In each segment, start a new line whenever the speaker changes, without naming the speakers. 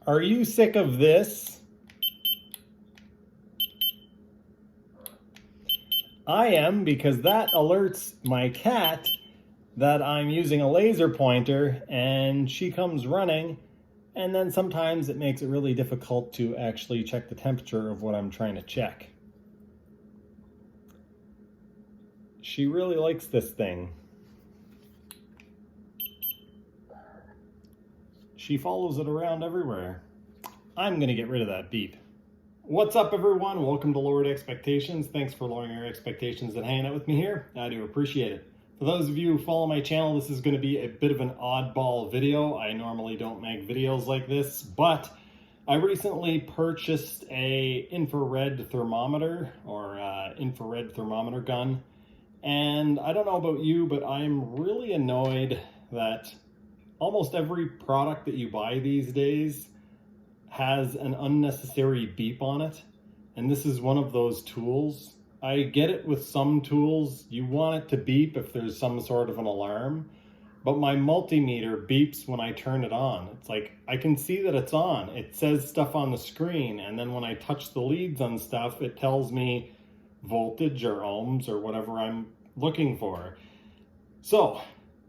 Are you sick of this? I am, because that alerts my cat that I'm using a laser pointer and she comes running, and then sometimes it makes it really difficult to actually check the temperature of what I'm trying to check. She really likes this thing. She follows it around everywhere. I'm gonna get rid of that beep. What's up, everyone? Welcome to Lowered Expectations. Thanks for lowering your expectations and hanging out with me here. I do appreciate it. For those of you who follow my channel, this is gonna be a bit of an oddball video. I normally don't make videos like this, but I recently purchased a infrared thermometer or infrared thermometer gun. And I don't know about you, but I'm really annoyed that almost every product that you buy these days has an unnecessary beep on it. And this is one of those tools. I get it with some tools, you want it to beep if there's some sort of an alarm, but my multimeter beeps when I turn it on. It's like, I can see that it's on. It says stuff on the screen, and then when I touch the leads on stuff, it tells me voltage or ohms or whatever I'm looking for. So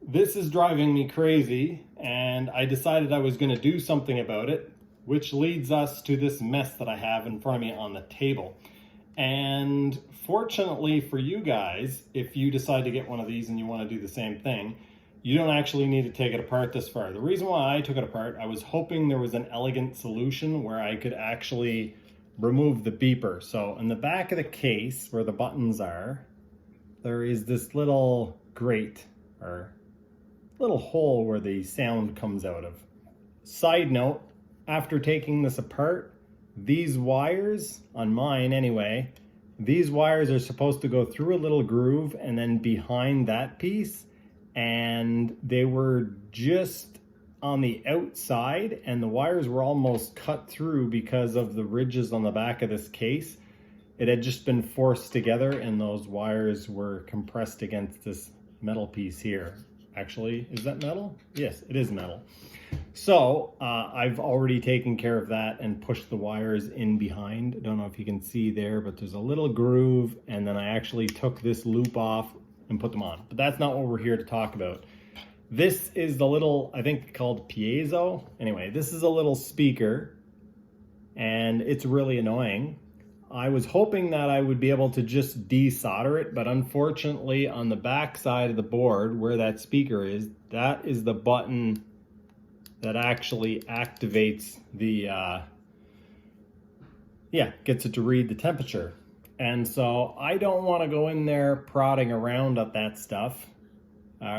this is driving me crazy, and I decided I was going to do something about it, which leads us to this mess that I have in front of me on the table. And fortunately for you guys, if you decide to get one of these and you want to do the same thing, you don't actually need to take it apart this far. The reason why I took it apart, I was hoping there was an elegant solution where I could actually remove the beeper. So in the back of the case where the buttons are, there is this little grate or little hole where the sound comes out of. Side note, after taking this apart, these wires, on mine anyway, these wires are supposed to go through a little groove and then behind that piece, and they were just on the outside, and the wires were almost cut through because of the ridges on the back of this case. It had just been forced together, and those wires were compressed against this metal piece here. Actually, is that metal? Yes, it is metal. So I've already taken care of that and pushed the wires in behind. I don't know if you can see there, but there's a little groove, and then I actually took this loop off and put them on. But that's not what we're here to talk about. This is the little, I think called piezo. Anyway, this is a little speaker, and it's really annoying. I was hoping that I would be able to just desolder it, but unfortunately on the back side of the board where that speaker is, that is the button that actually activates the, gets it to read the temperature. And so I don't want to go in there prodding around at that stuff,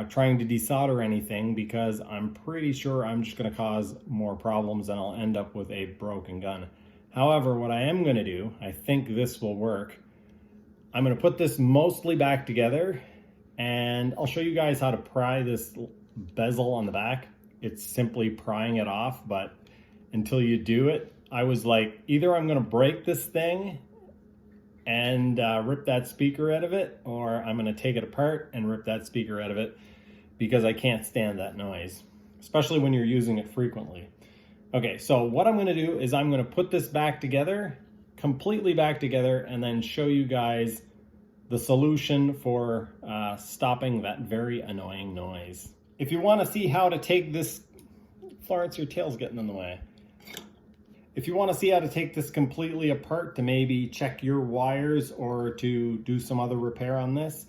trying to desolder anything, because I'm pretty sure I'm just going to cause more problems and I'll end up with a broken gun. However, what I am going to do, I think this will work. I'm going to put this mostly back together, and I'll show you guys how to pry this bezel on the back. It's simply prying it off, but until you do it, I was like, either I'm going to break this thing and rip that speaker out of it, or I'm going to take it apart and rip that speaker out of it, because I can't stand that noise, especially when you're using it frequently. Okay, so what I'm gonna do is I'm gonna put this back together, completely back together, and then show you guys the solution for stopping that very annoying noise. If you wanna see how to take this, Florence, your tail's getting in the way. If you wanna see how to take this completely apart to maybe check your wires or to do some other repair on this,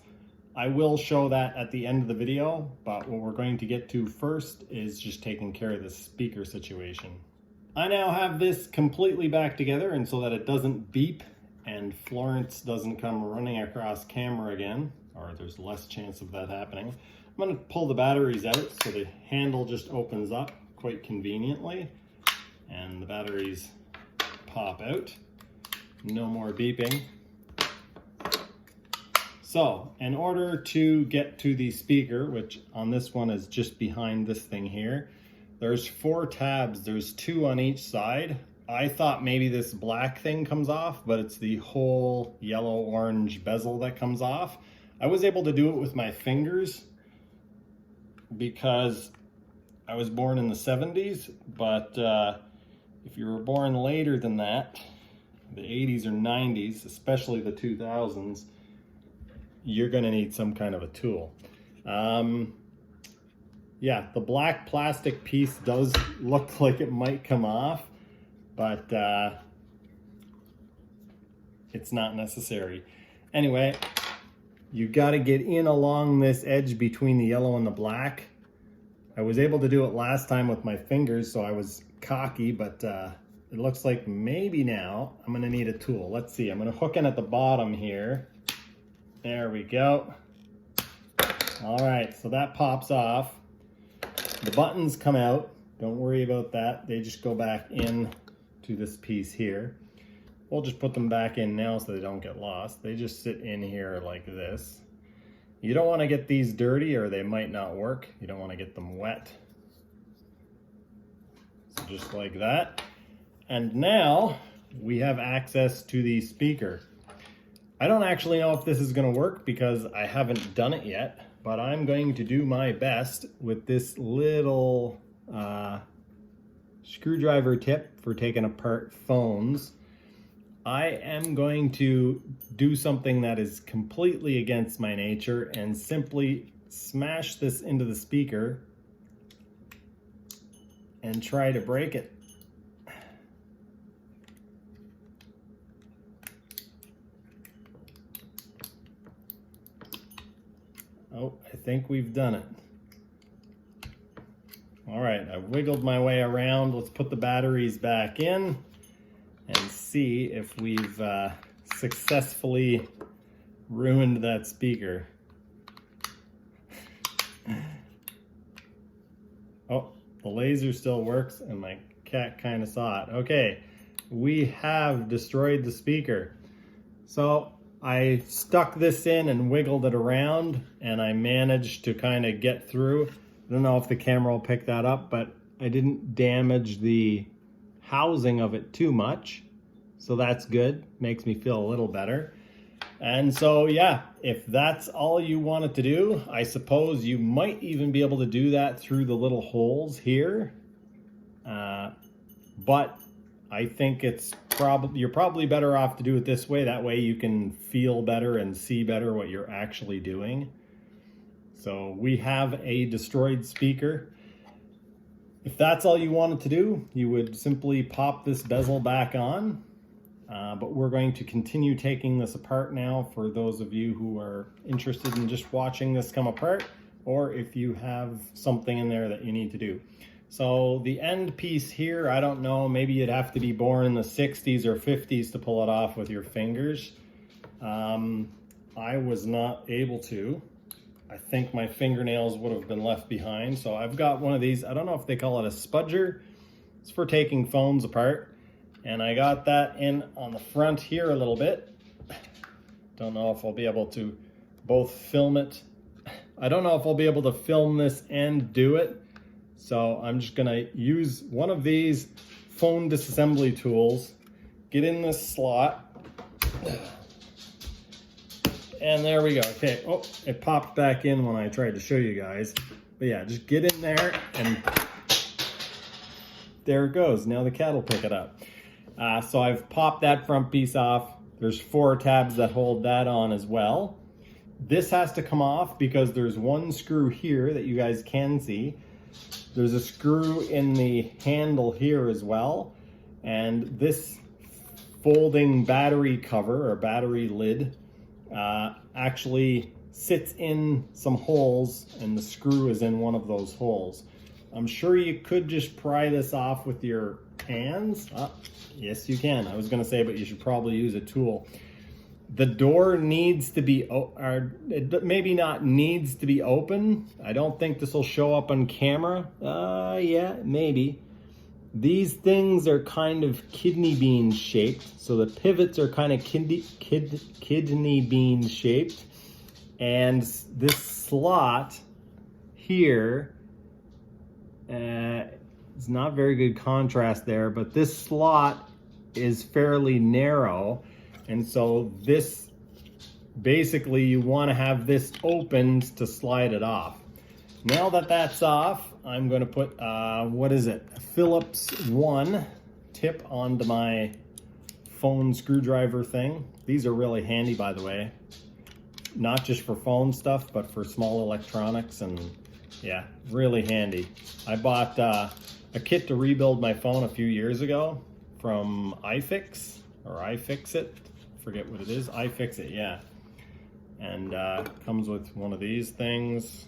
I will show that at the end of the video, but what we're going to get to first is just taking care of this speaker situation. I now have this completely back together, and so that it doesn't beep and Florence doesn't come running across camera again, or there's less chance of that happening, I'm going to pull the batteries out so the handle just opens up quite conveniently and the batteries pop out. No more beeping. So in order to get to the speaker, which on this one is just behind this thing here, there's 4 tabs. There's 2 on each side. I thought maybe this black thing comes off, but it's the whole yellow-orange bezel that comes off. I was able to do it with my fingers because I was born in the 70s, but if you were born later than that, the 80s or 90s, especially the 2000s, you're gonna need some kind of a tool. Yeah, the black plastic piece does look like it might come off, but it's not necessary. Anyway, you gotta get in along this edge between the yellow and the black. I was able to do it last time with my fingers, so I was cocky, but it looks like maybe now I'm gonna need a tool. Let's see, I'm gonna hook in at the bottom here. There we go. All right, so that pops off. The buttons come out. Don't worry about that. They just go back in to this piece here. We'll just put them back in now so they don't get lost. They just sit in here like this. You don't want to get these dirty or they might not work. You don't want to get them wet. So just like that. And now we have access to the speaker. I don't actually know if this is going to work because I haven't done it yet, but I'm going to do my best with this little screwdriver tip for taking apart phones. I am going to do something that is completely against my nature and simply smash this into the speaker and try to break it. Oh, I think we've done it. All right, I wiggled my way around. Let's put the batteries back in and see if we've successfully ruined that speaker. Oh, the laser still works and my cat kind of saw it. Okay, we have destroyed the speaker. So I stuck this in and wiggled it around and I managed to kind of get through. I don't know if the camera will pick that up, but I didn't damage the housing of it too much. So that's good, makes me feel a little better. And so yeah, if that's all you wanted to do, I suppose you might even be able to do that through the little holes here. But I think you're probably better off to do it this way. That way you can feel better and see better what you're actually doing. So we have a destroyed speaker. If that's all you wanted to do, you would simply pop this bezel back on. But we're going to continue taking this apart now for those of you who are interested in just watching this come apart, or if you have something in there that you need to do. So the end piece here, I don't know, maybe you'd have to be born in the 60s or 50s to pull it off with your fingers. I was not able to. I think my fingernails would have been left behind. So I've got one of these, I don't know if they call it a spudger. It's for taking phones apart. And I got that in on the front here a little bit. Don't know if I'll be able to both film it. I don't know if I'll be able to film this and do it. So I'm just gonna use one of these phone disassembly tools, get in this slot. And there we go. Okay, oh, it popped back in when I tried to show you guys. But yeah, just get in there and there it goes. Now the cat will pick it up. So I've popped that front piece off. There's 4 tabs that hold that on as well. This has to come off because there's one screw here that you guys can see. There's a screw in the handle here as well. And this folding battery cover or battery lid actually sits in some holes and the screw is in one of those holes. I'm sure you could just pry this off with your hands. Yes, you can. I was going to say, but you should probably use a tool. The door needs to be, or maybe not needs to be open. I don't think this will show up on camera. Yeah, maybe. These things are kind of kidney bean shaped. So the pivots are kind of kidney bean shaped. And this slot here, it's not very good contrast there, but this slot is fairly narrow. And so this, basically you want to have this opened to slide it off. Now that that's off, I'm going to put, what is it? A Phillips 1 tip onto my phone screwdriver thing. These are really handy, by the way. Not just for phone stuff, but for small electronics, and yeah, really handy. I bought a kit to rebuild my phone a few years ago from iFix, or iFixit, forget what it is, iFixit, yeah. And comes with one of these things.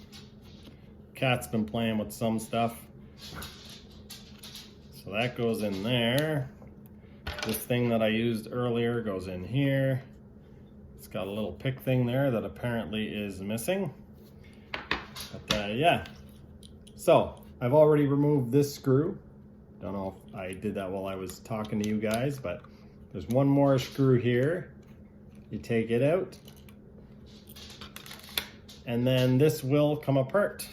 Cat's been playing with some stuff. So that goes in there. This thing that I used earlier goes in here. It's got a little pick thing there that apparently is missing. But yeah. So I've already removed this screw. Don't know if I did that while I was talking to you guys, but there's one more screw here. You take it out, and then this will come apart.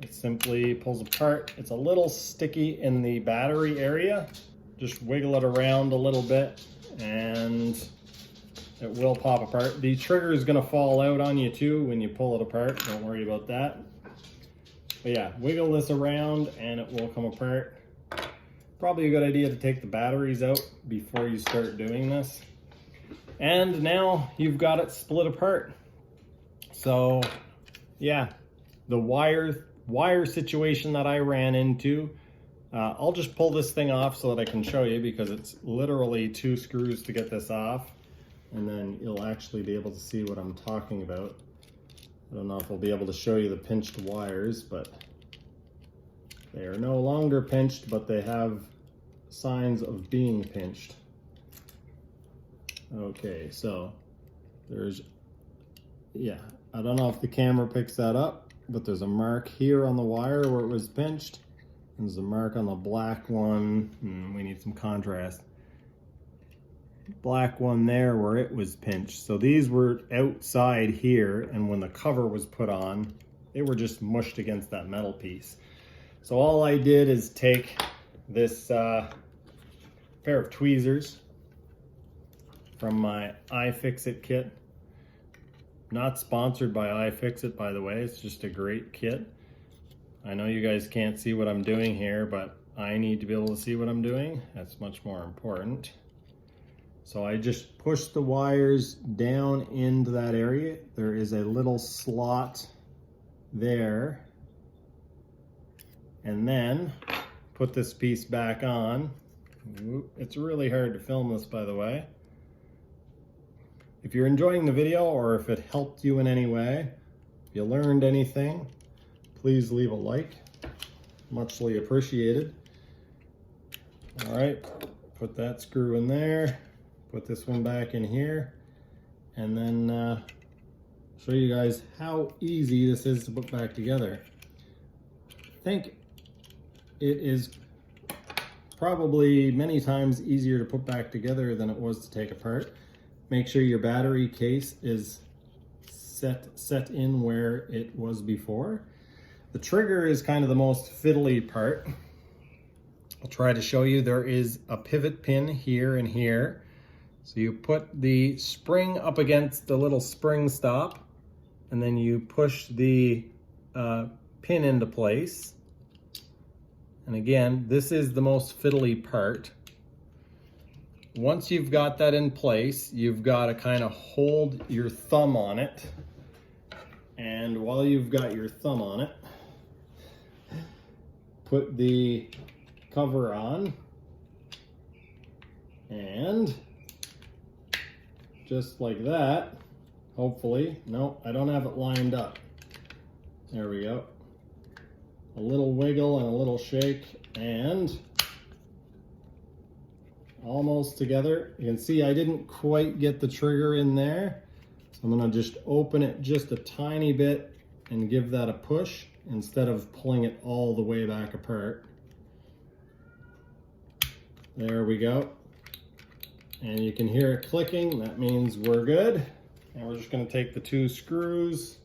It simply pulls apart. It's a little sticky in the battery area. Just wiggle it around a little bit and it will pop apart. The trigger is going to fall out on you too when you pull it apart. Don't worry about that. But yeah, wiggle this around and it will come apart. Probably a good idea to take the batteries out before you start doing this. And now you've got it split apart. So yeah, the wire situation that I ran into, I'll just pull this thing off so that I can show you, because it's literally 2 screws to get this off, and then you'll actually be able to see what I'm talking about. I don't know if I'll be able to show you the pinched wires, but they are no longer pinched, but they have signs of being pinched. Okay, so there's, yeah, I don't know if the camera picks that up, but there's a mark here on the wire where it was pinched. There's a mark on the black one. We need some contrast. Black one there where it was pinched. So these were outside here, and when the cover was put on, they were just mushed against that metal piece. So all I did is take this pair of tweezers from my iFixit kit. Not sponsored by iFixit, by the way. It's just a great kit. I know you guys can't see what I'm doing here, but I need to be able to see what I'm doing. That's much more important. So I just push the wires down into that area. There is a little slot there. And then put this piece back on. It's really hard to film this, by the way. If you're enjoying the video, or if it helped you in any way, if you learned anything, please leave a like. Muchly appreciated. All right, put that screw in there. Put this one back in here. And then show you guys how easy this is to put back together. I think it is probably many times easier to put back together than it was to take apart. Make sure your battery case is set in where it was before. The trigger is kind of the most fiddly part. I'll try to show you. There is a pivot pin here and here. So you put the spring up against the little spring stop, and then you push the pin into place. And again, this is the most fiddly part. Once you've got that in place, you've got to kind of hold your thumb on it. And while you've got your thumb on it, put the cover on, and just like that, hopefully. No, I don't have it lined up. There we go. A little wiggle and a little shake, and almost together. You can see I didn't quite get the trigger in there. So I'm gonna just open it just a tiny bit and give that a push instead of pulling it all the way back apart. There we go. And you can hear it clicking. That means we're good. And we're just gonna take the 2 screws,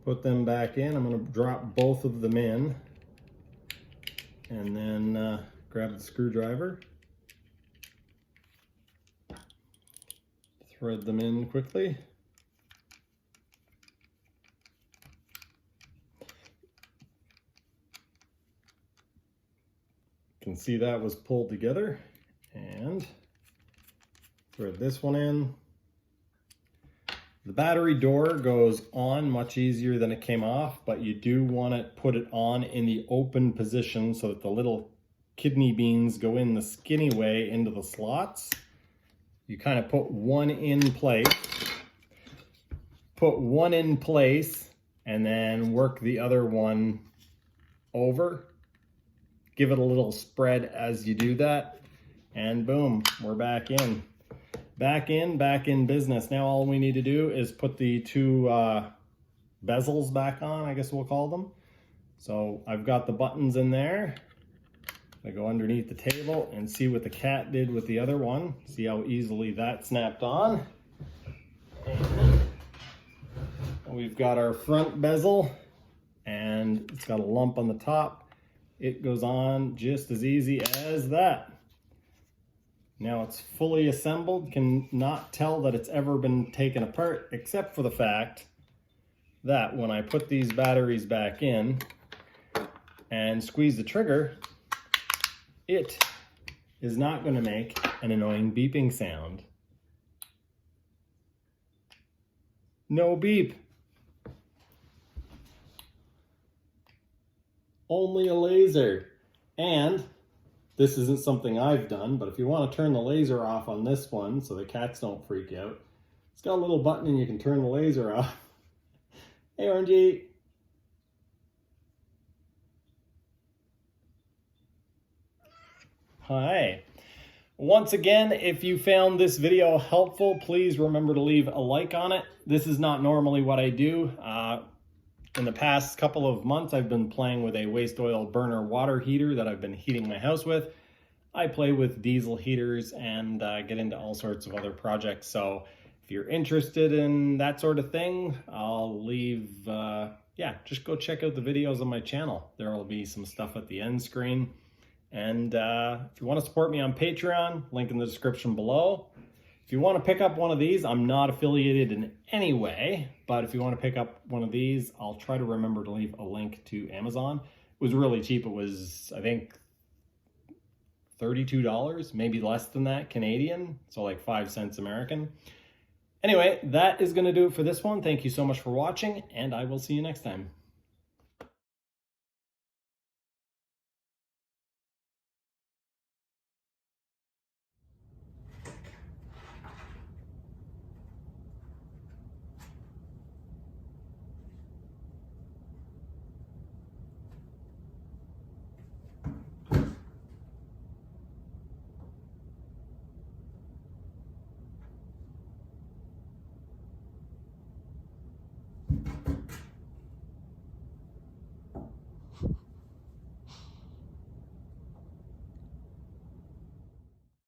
put them back in. I'm gonna drop both of them in, and then grab the screwdriver. Thread them in quickly. can see that was pulled together, and thread this one in. The battery door goes on much easier than it came off, but you do want to put it on in the open position so that the little kidney beans go in the skinny way into the slots. You kind of put one in place, and then work the other one over. Give it a little spread as you do that, and boom, we're back in. Back in business. Now all we need to do is put the two bezels back on, I guess we'll call them. So I've got the buttons in there. I go underneath the table and see what the cat did with the other one. See how easily that snapped on. And we've got our front bezel, and it's got a lump on the top. It goes on just as easy as that. Now it's fully assembled, cannot tell that it's ever been taken apart, except for the fact that when I put these batteries back in and squeeze the trigger, it is not going to make an annoying beeping sound. No beep. Only a laser. And this isn't something I've done, but if you want to turn the laser off on this one so the cats don't freak out, it's got a little button and you can turn the laser off. Hey, Orangey. Hi. Once again, if you found this video helpful, please remember to leave a like on it. This is not normally what I do. In the past couple of months, I've been playing with a waste oil burner water heater that I've been heating my house with. I play with diesel heaters and get into all sorts of other projects. So if you're interested in that sort of thing, I'll leave, just go check out the videos on my channel. There will be some stuff at the end screen. And if you want to support me on Patreon, link in the description below. If you want to pick up one of these, I'm not affiliated in any way, but if you want to pick up one of these, I'll try to remember to leave a link to Amazon. It was really cheap. It was, I think, $32, maybe less than that Canadian, so like 5 cents American. Anyway, that is going to do it for this one. Thank you so much for watching, and I will see you next time.